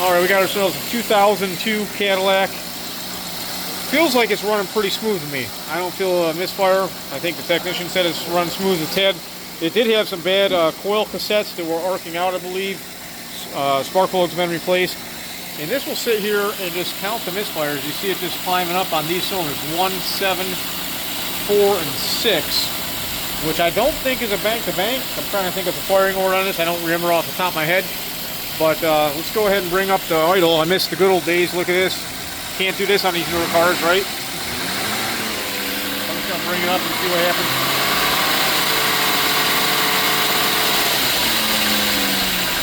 All right, we got ourselves a 2002 Cadillac. Feels like it's running pretty smooth to me. I don't feel a misfire. I think the technician said it's run smooth as Ted. It did have some bad coil cassettes that were arcing out, I believe. Spark plugs have been replaced. And this will sit here and just count the misfires. You see it just climbing up on these cylinders. 1, 7, 4, and 6. Which I don't think is a bank-to-bank. I'm trying to think of the firing order on this. I don't remember off the top of my head. But let's go ahead and bring up the idle. I missed the good old days. Look at this. Can't do this on these newer cars, right? I'm just going to bring it up and see what happens.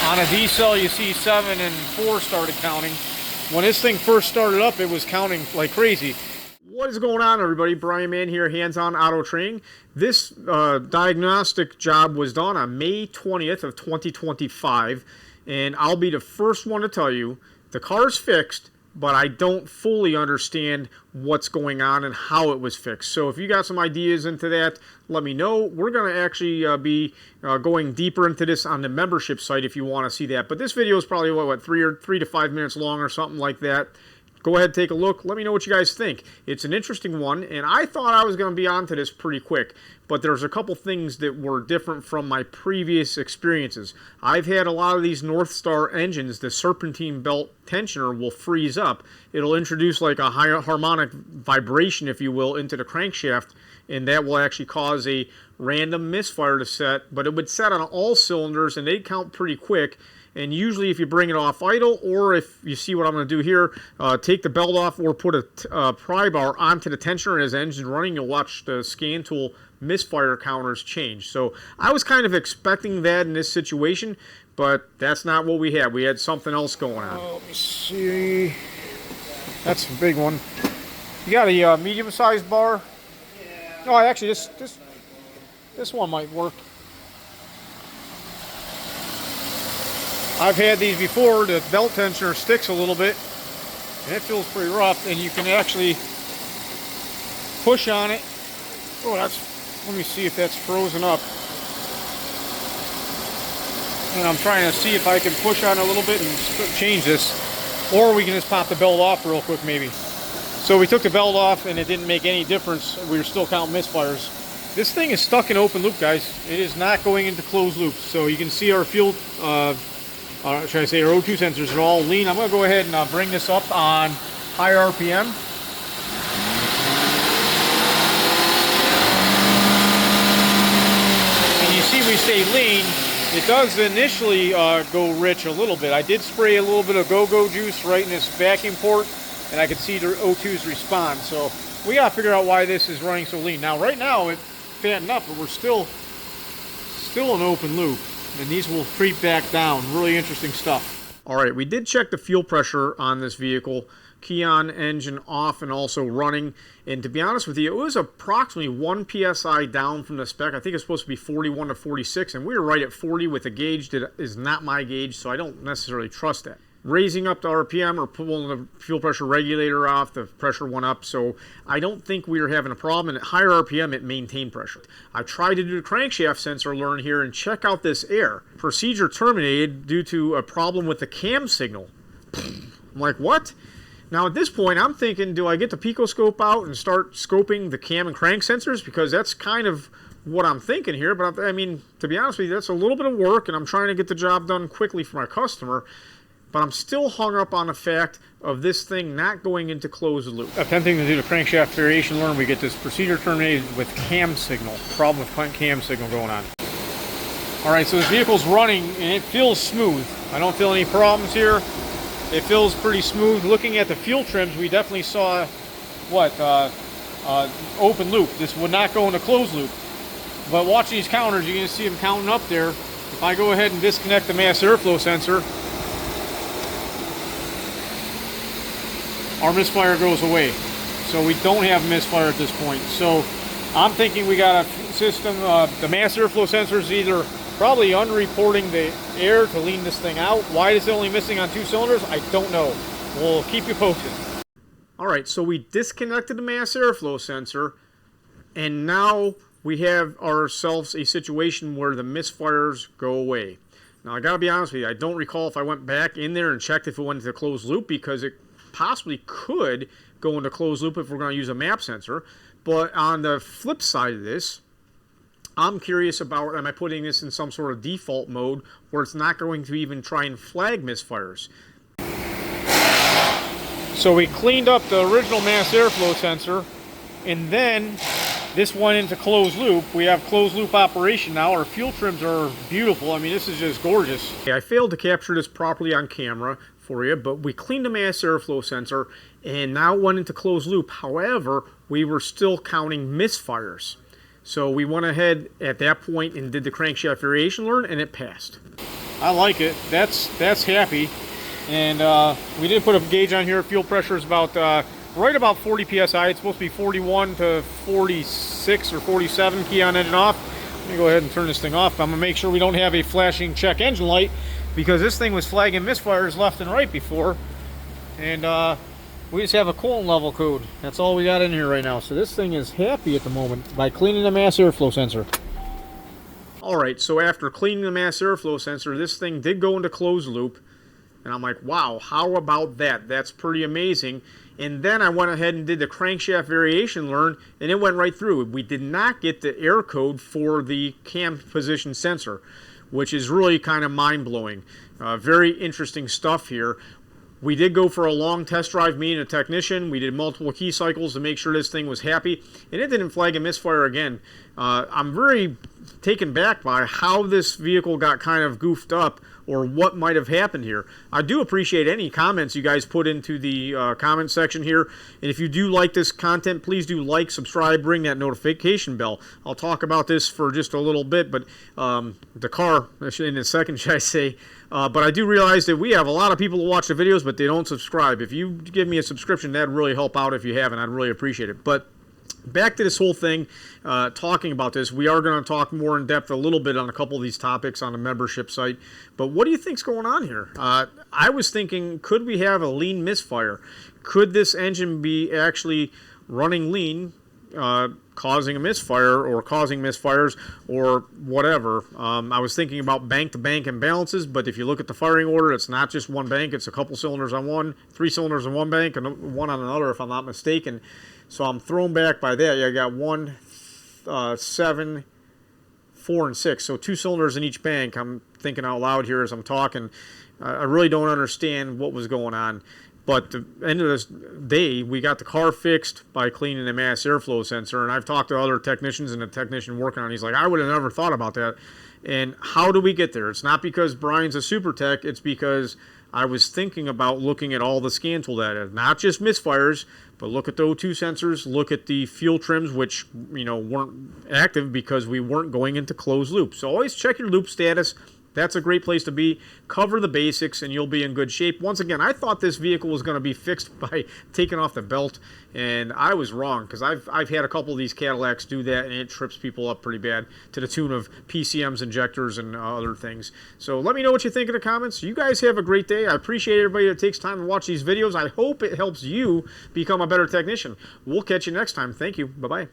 On a D-cell, you see 7 and 4 started counting. When this thing first started up, it was counting like crazy. What is going on, everybody? Brian Mann here, Hands-On Auto Training. This diagnostic job was done on May 20th of 2025, and I'll be the first one to tell you the car's fixed, but I don't fully understand what's going on and how it was fixed. So if you got some ideas into that, let me know. We're going to actually be going deeper into this on the membership site if you want to see that. But this video is probably, what 3 to 5 minutes long or something like that. Go ahead, take a look. Let me know what you guys think. It's an interesting one, and I thought I was going to be onto this pretty quick, but there's a couple things that were different from my previous experiences. I've had a lot of these Northstar engines, the serpentine belt tensioner will freeze up. It'll introduce like a high harmonic vibration, if you will, into the crankshaft, and that will actually cause a random misfire to set, but it would set on all cylinders, and they'd count pretty quick. And usually if you bring it off idle, or if you see what I'm going to do here, take the belt off or put a pry bar onto the tensioner as the engine's running, you'll watch the scan tool misfire counters change. So I was kind of expecting that in this situation, but that's not what we had. We had something else going on. Let me see. That's a big one. You got a medium-sized bar? Yeah. No, actually, this one might work. I've had these before. The belt tensioner sticks a little bit, and it feels pretty rough, and you can actually push on it. Oh, let me see if that's frozen up. And I'm trying to see if I can push on it a little bit and change this, or we can just pop the belt off real quick maybe. So we took the belt off, and it didn't make any difference. We were still counting misfires. This thing is stuck in open loop, guys. It is not going into closed loop. So you can see our fuel, should I say our O2 sensors are all lean. I'm going to go ahead and bring this up on high RPM. And you see we stay lean. It does initially go rich a little bit. I did spray a little bit of go-go juice right in this vacuum port, and I could see the O2s respond. So we got to figure out why this is running so lean. Now, right now, it's fattened up, but we're still in open loop. And these will creep back down. Really interesting stuff. All right, we did check the fuel pressure on this vehicle. Key on, engine off, and also running. And to be honest with you, it was approximately 1 psi down from the spec. I think it's supposed to be 41 to 46, and we were right at 40 with a gauge that is not my gauge, so I don't necessarily trust that. Raising up the RPM or pulling the fuel pressure regulator off, the pressure went up, so I don't think we were having a problem. And at higher RPM, it maintained pressure. I tried to do the crankshaft sensor learn here and check out this error. Procedure terminated due to a problem with the cam signal. I'm like, what? Now at this point, I'm thinking, do I get the picoscope out and start scoping the cam and crank sensors? Because that's kind of what I'm thinking here. But I mean, to be honest with you, that's a little bit of work, and I'm trying to get the job done quickly for my customer. But I'm still hung up on the fact of this thing not going into closed loop. Attempting to do the crankshaft variation learn, we get this procedure terminated with cam signal. Problem with cam signal going on. All right, so this vehicle's running and it feels smooth. I don't feel any problems here. It feels pretty smooth. Looking at the fuel trims, we definitely saw open loop. This would not go into closed loop. But watch these counters, you're gonna see them counting up there. If I go ahead and disconnect the mass airflow sensor, our misfire goes away. So we don't have misfire at this point. So I'm thinking we got a system, the mass airflow sensor is either probably unreporting the air to lean this thing out. Why is it only missing on 2 cylinders? I don't know. We'll keep you posted. All right, so we disconnected the mass airflow sensor, and now we have ourselves a situation where the misfires go away. Now, I got to be honest with you, I don't recall if I went back in there and checked if it went into closed loop, because it possibly could go into closed loop if we're going to use a map sensor. But on the flip side of this, I'm curious about, am I putting this in some sort of default mode where it's not going to even try and flag misfires? So we cleaned up the original mass airflow sensor, and then this went into closed loop. We have closed loop operation now. Our fuel trims are beautiful. I mean, this is just gorgeous. Okay, I failed to capture this properly on camera for you, but we cleaned the mass airflow sensor and now went into closed loop. However, we were still counting misfires. So we went ahead at that point and did the crankshaft variation learn, and it passed. I like it. That's happy. And we did put a gauge on here. Fuel pressure is about right about 40 psi. It's supposed to be 41 to 46 or 47 key on engine off. Let me go ahead and turn this thing off. I'm gonna make sure we don't have a flashing check engine light, because this thing was flagging misfires left and right before. And we just have a coolant level code. That's all we got in here right now. So this thing is happy at the moment by cleaning the mass airflow sensor. Alright, so after cleaning the mass airflow sensor, this thing did go into closed loop. And I'm like, wow, how about that? That's pretty amazing. And then I went ahead and did the crankshaft variation learn, and it went right through. We did not get the air code for the cam position sensor, which is really kind of mind-blowing. Very interesting stuff here. We did go for a long test drive, me and a technician. We did multiple key cycles to make sure this thing was happy, and it didn't flag a misfire again. I'm very taken back by how this vehicle got kind of goofed up, or what might have happened here. I do appreciate any comments you guys put into the comment section here. And if you do like this content, please do like, subscribe, ring that notification bell. I'll talk about this for just a little bit, but the car, in a second, should I say. But I do realize that we have a lot of people who watch the videos, but they don't subscribe. If you give me a subscription, that'd really help out. If you haven't, I'd really appreciate it. But back to this whole thing, talking about this, we are going to talk more in depth a little bit on a couple of these topics on the membership site. But what do you think's going on here? I was thinking, could we have a lean misfire? Could this engine be actually running lean, causing a misfire or causing misfires or whatever? I was thinking about bank-to-bank imbalances, but if you look at the firing order, it's not just one bank. It's a couple cylinders on one, 3 cylinders on one bank, and one on another, if I'm not mistaken. So I'm thrown back by that. Yeah, I got 1, 7, 4, and 6. So 2 cylinders in each bank. I'm thinking out loud here as I'm talking. I really don't understand what was going on. But at the end of this day, we got the car fixed by cleaning the mass airflow sensor. And I've talked to other technicians, and the technician working on it, he's like, I would have never thought about that. And how do we get there? It's not because Brian's a super tech. It's because I was thinking about looking at all the scan tool data, not just misfires, but look at the O2 sensors, look at the fuel trims, which, you know, weren't active because we weren't going into closed loop. So always check your loop status. That's a great place to be. Cover the basics and you'll be in good shape. Once again, I thought this vehicle was going to be fixed by taking off the belt, and I was wrong, because I've had a couple of these Cadillacs do that, and it trips people up pretty bad to the tune of PCMs, injectors, and other things. So let me know what you think in the comments. You guys have a great day. I appreciate everybody that takes time to watch these videos. I hope it helps you become a better technician. We'll catch you next time. Thank you. Bye-bye.